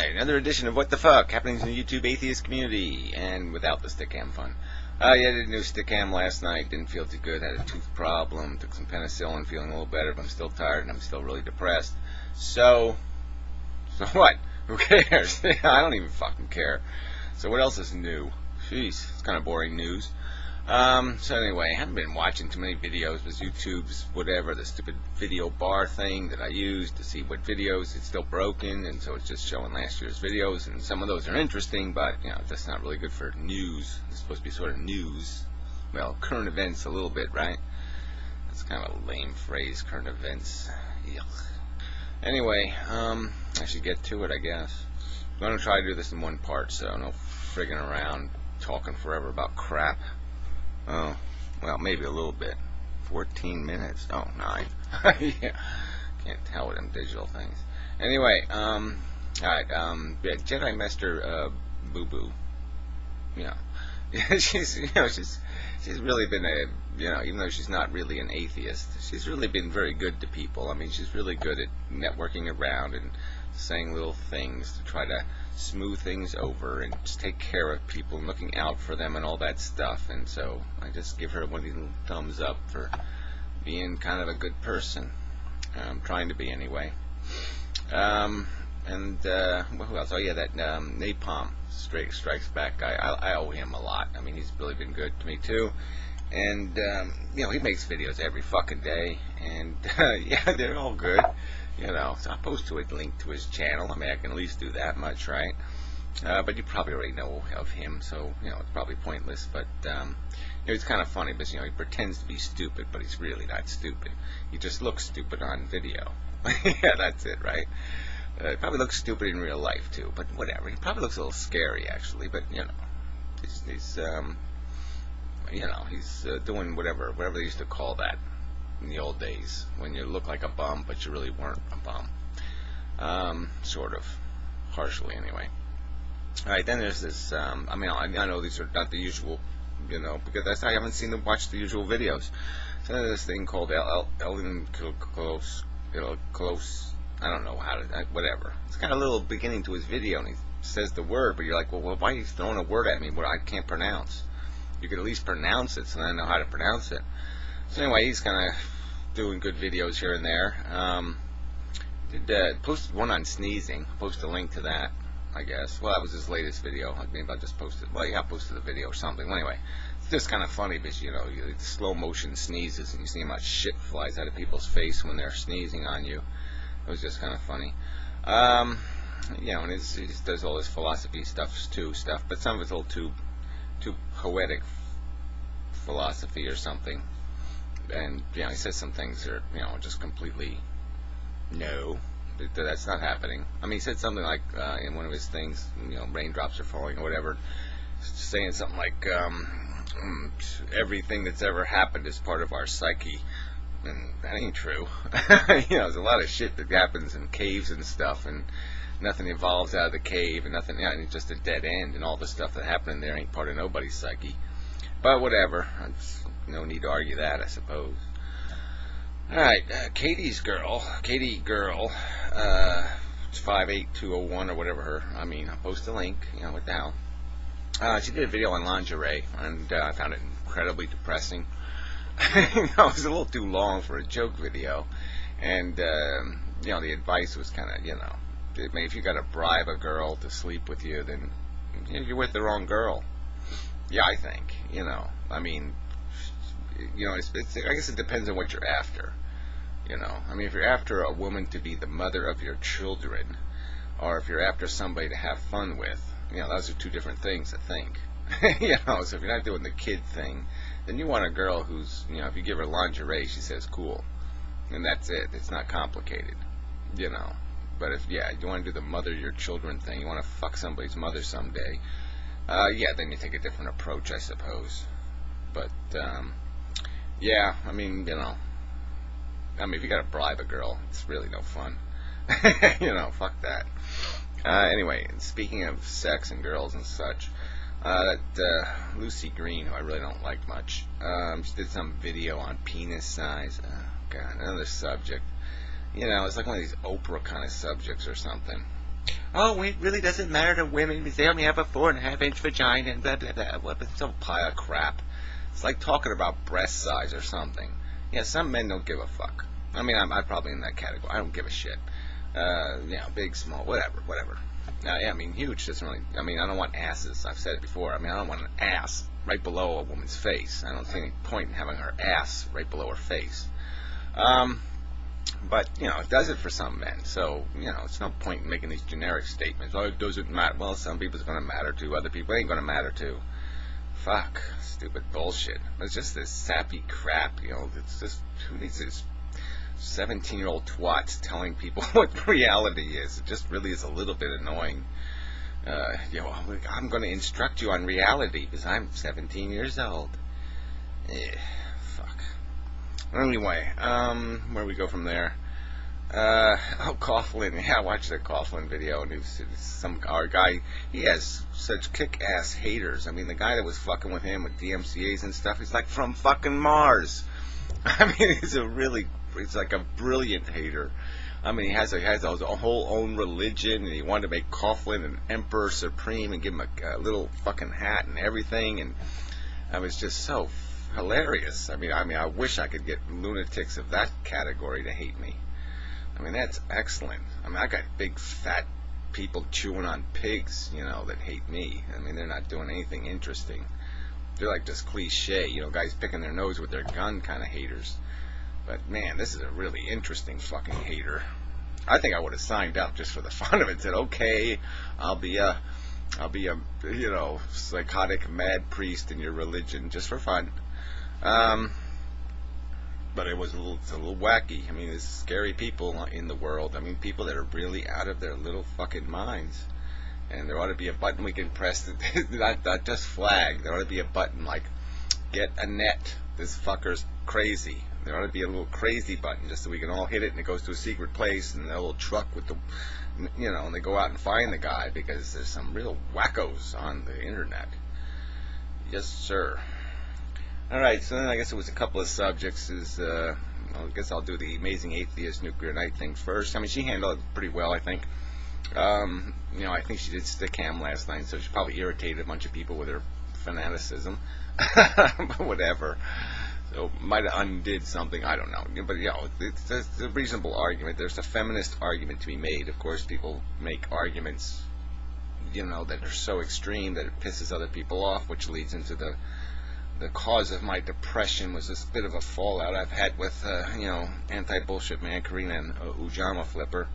Alright, another edition of What the Fuck, happenings in the YouTube atheist community, and without the stickam fun. Yeah, I did a new stickam last night, didn't feel too good, had a tooth problem, took some penicillin, feeling a little better, but I'm still tired and I'm still really depressed. So what? Who cares? I don't even fucking care. So what else is new? Jeez, it's kind of boring news. So anyway, I haven't been watching too many videos with YouTube's whatever, the stupid video bar thing that I use to see what videos, it's still broken, and so it's just showing last year's videos, and some of those are interesting, but, you know, that's not really good for news. It's supposed to be sort of news. Well, current events a little bit, right? That's kind of a lame phrase, current events. Yuck. Anyway, I should get to it, I guess. I'm going to try to do this in one part, so no friggin' around talking forever about crap. Oh, well, maybe a little bit. 14 minutes. Oh, 9. Yeah. Can't tell with them digital things. Anyway, alright, yeah, Jedi Master, Boo Boo. Yeah. she's really been even though she's not really an atheist, she's really been very good to people. I mean, she's really good at networking around and saying little things to try to smooth things over and just take care of people and looking out for them and all that stuff. And so I just give her one of these little thumbs up for being kind of a good person. Trying to be anyway. Who else? Oh yeah, that Napalm Strikes Back guy. I owe him a lot. I mean, he's really been good to me too. And he makes videos every fucking day, and yeah, they're all good. So I'll post a link to his channel. I mean, I can at least do that much, right? But you probably already know of him, so, it's probably pointless. But, it's kind of funny because, he pretends to be stupid, but he's really not stupid. He just looks stupid on video. Yeah, that's it, right? He probably looks stupid in real life, too, but whatever. He probably looks a little scary, actually, but, he's doing whatever they used to call that in the old days, when you look like a bum, but you really weren't a bum. Sort of. Harshly, anyway. Alright, then there's this, I know these are not the usual, because I haven't seen them watch the usual videos. So there's this thing called Ellen Close, I don't know how to, whatever. It's kind of a little beginning to his video, and he says the word, but you're like, well, why are you throwing a word at me what I can't pronounce? You could at least pronounce it, so I know how to pronounce it. So anyway, he's kind of doing good videos here and there. Posted one on sneezing. Post a link to that, I guess. Well, that was his latest video. Maybe I'll just post it. Well, yeah, I posted the video or something. Well, anyway, it's just kind of funny because, you slow motion sneezes and you see how much shit flies out of people's face when they're sneezing on you. It was just kind of funny. And he does all this philosophy stuff, but some of it's a little too poetic philosophy or something. And, he says some things that are, just completely, no, that's not happening. I mean, he said something like, in one of his things, raindrops are falling or whatever, saying something like, everything that's ever happened is part of our psyche. And that ain't true. There's a lot of shit that happens in caves and stuff, and nothing evolves out of the cave, and nothing, it's just a dead end, and all the stuff that happened in there ain't part of nobody's psyche. But whatever. No need to argue that, I suppose. Alright, Katie Girl, it's 58201 or whatever I'll post a link, what the hell. She did a video on lingerie, and I found it incredibly depressing. It was a little too long for a joke video, and, the advice was kind of, if you gotta bribe a girl to sleep with you, then you're with the wrong girl. Yeah, I think, I guess it depends on what you're after, if you're after a woman to be the mother of your children, or if you're after somebody to have fun with, those are two different things, I think. So if you're not doing the kid thing, then you want a girl who's, if you give her lingerie, she says cool, and that's it. It's not complicated, But if, you want to do the mother of your children thing, you want to fuck somebody's mother someday, then you take a different approach, I suppose. But, if you gotta bribe a girl, it's really no fun. Fuck that. Anyway, speaking of sex and girls and such, Lucy Green, who I really don't like much, she did some video on penis size. Oh, God, another subject. It's like one of these Oprah kind of subjects or something. Oh, it really doesn't matter to women because they only have a 4.5-inch vagina and blah, blah, blah. What a pile of crap. It's like talking about breast size or something. Yeah, some men don't give a fuck. I mean, I'm probably in that category. I don't give a shit. Big, small, whatever. Yeah, I mean, huge doesn't really. I mean, I don't want asses. I've said it before. I mean, I don't want an ass right below a woman's face. I don't see any point in having her ass right below her face. But, it does it for some men. So, it's no point in making these generic statements. Oh, it doesn't matter. Well, some people it's going to matter to. Other people it ain't going to matter to. Fuck. Stupid bullshit. It's just this sappy crap, It's just, who needs this 17-year-old twats telling people what reality is? It just really is a little bit annoying. I'm going to instruct you on reality because I'm 17 years old. Fuck. Anyway, where we go from there? Coughlin. Yeah, I watched the Coughlin video, and our guy, he has such kick-ass haters. I mean, the guy that was fucking with him with DMCAs and stuff, he's like from fucking Mars. I mean, he's like a brilliant hater. I mean, he has a whole own religion, and he wanted to make Coughlin an emperor supreme and give him a little fucking hat and everything, and I was just so hilarious. I mean, I wish I could get lunatics of that category to hate me. I mean, that's excellent. I mean, I got big fat people chewing on pigs, that hate me. I mean, they're not doing anything interesting. They're like just cliche, guys picking their nose with their gun kind of haters. But man, this is a really interesting fucking hater. I think I would have signed up just for the fun of it. Said, okay, I'll be a psychotic mad priest in your religion just for fun. But it's a little wacky. I mean, there's scary people in the world. I mean, people that are really out of their little fucking minds. And there ought to be a button we can press, not just flag. There ought to be a button like, get a net. This fucker's crazy. There ought to be a little crazy button just so we can all hit it and it goes to a secret place and a little truck with the, and they go out and find the guy because there's some real wackos on the internet. Yes, sir. All right, so then I guess it was a couple of subjects. I guess I'll do the Amazing Atheist Nuclear Night thing first. I mean, she handled it pretty well, I think. I think she did stick ham last night, so she probably irritated a bunch of people with her fanaticism. But whatever. So might have undid something, I don't know. But it's a reasonable argument. There's a feminist argument to be made. Of course, people make arguments, that are so extreme that it pisses other people off, which leads into the cause of my depression was this bit of a fallout I've had with, anti-bullshit man Karina and Ujama Flipper.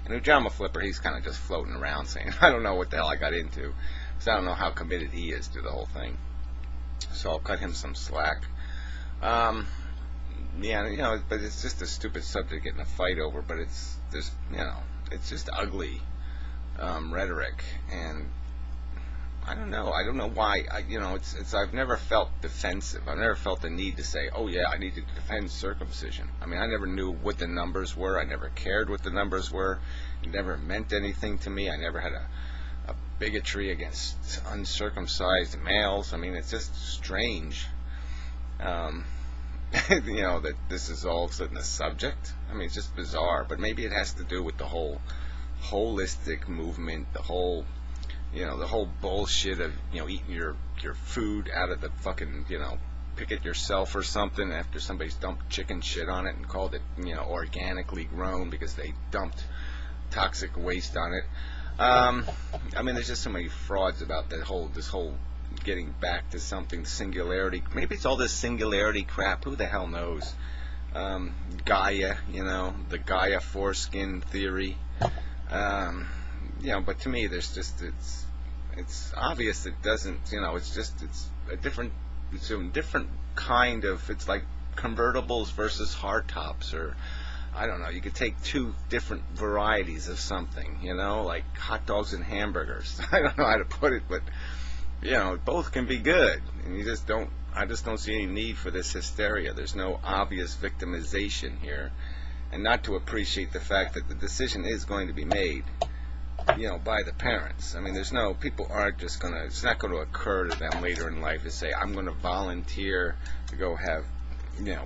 And Ujama Flipper, he's kind of just floating around saying, I don't know what the hell I got into, because I don't know how committed he is to the whole thing. So I'll cut him some slack. But it's just a stupid subject getting a fight over, but it's just ugly rhetoric, and I don't know why. I've never felt defensive. I've never felt the need to say, oh yeah, I need to defend circumcision. I mean, I never knew what the numbers were. I never cared what the numbers were. It never meant anything to me. I never had a bigotry against uncircumcised males. I mean, it's just strange, that this is all of a sudden a subject. I mean, it's just bizarre. But maybe it has to do with the whole holistic movement, the whole bullshit of, eating your food out of the fucking, pick it yourself or something after somebody's dumped chicken shit on it and called it, organically grown because they dumped toxic waste on it. I mean, there's just so many frauds about this whole getting back to something, singularity. Maybe it's all this singularity crap. Who the hell knows? Gaia, the Gaia foreskin theory. But to me, there's just, it's obvious it doesn't, it's a different kind of, it's like convertibles versus hardtops, or I don't know, you could take two different varieties of something, like hot dogs and hamburgers. I don't know how to put it, but, both can be good, and I just don't see any need for this hysteria. There's no obvious victimization here, and not to appreciate the fact that the decision is going to be made, by the parents. I mean, people aren't just it's not going to occur to them later in life to say, I'm going to volunteer to go have,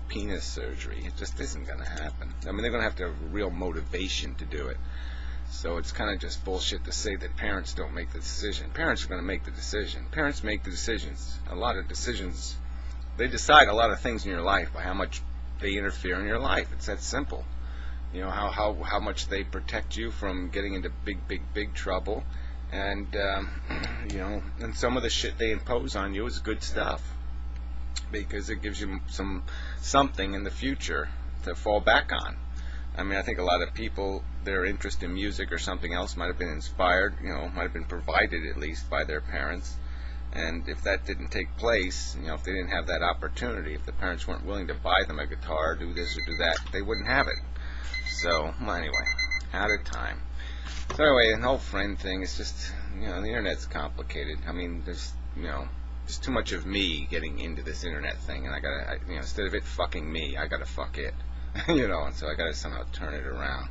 penis surgery. It just isn't going to happen. I mean, they're going to have real motivation to do it. So it's kind of just bullshit to say that parents don't make the decision. Parents are going to make the decision. Parents make the decisions. A lot of decisions. They decide a lot of things in your life by how much they interfere in your life. It's that simple. You know, how much they protect you from getting into big trouble. And, you know, and some of the shit they impose on you is good stuff. Because it gives you something in the future to fall back on. I mean, I think a lot of people, their interest in music or something else might have been inspired, you know, might have been provided at least by their parents. And if that didn't take place, you know, if they didn't have that opportunity, if the parents weren't willing to buy them a guitar, do this or do that, they wouldn't have it. So, well, anyway, out of time. So anyway, the whole friend thing is just, you know, the internet's complicated. I mean, there's too much of me getting into this internet thing, and you know, instead of it fucking me, I gotta fuck it. You know, and so I gotta somehow turn it around.